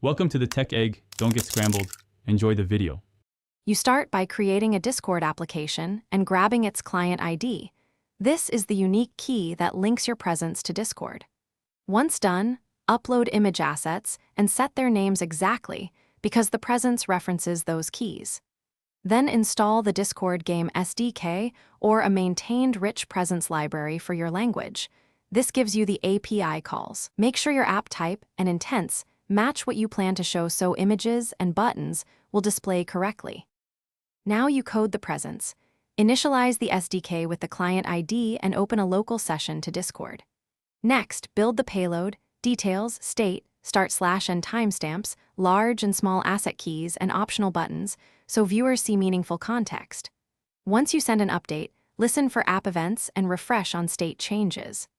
Welcome to the Tech Egg. Don't get scrambled. Enjoy the video. You start by creating a Discord application and grabbing its client ID. This is the unique key that links your presence to Discord. Once done, upload image assets and set their names exactly because the presence references those keys. Then install the Discord game SDK or a maintained rich presence library for your language. This gives you the API calls. Make sure your app type and intents match what you plan to show so images and buttons will display correctly. Now you code the presence. Initialize the SDK with the client ID and open a local session to Discord. Next, build the payload, details, state, start/and timestamps, large and small asset keys, and optional buttons so viewers see meaningful context. Once you send an update, listen for app events and refresh on state changes.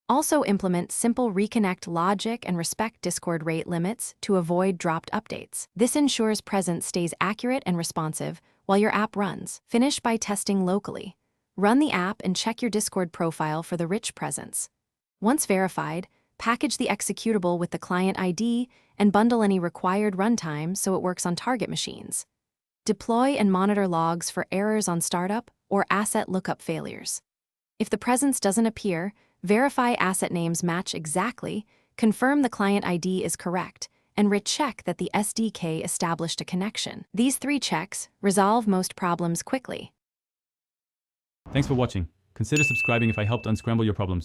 Also implement simple reconnect logic and respect Discord rate limits to avoid dropped updates. This ensures presence stays accurate and responsive while your app runs. Finish by testing locally. Run the app and check your Discord profile for the rich presence. Once verified, package the executable with the client ID and bundle any required runtime so it works on target machines. Deploy and monitor logs for errors on startup or asset lookup failures. If the presence doesn't appear, verify asset names match exactly, confirm the client ID is correct, and recheck that the SDK established a connection. These 3 checks resolve most problems quickly. Thanks for watching. Consider subscribing if I helped unscramble your problems.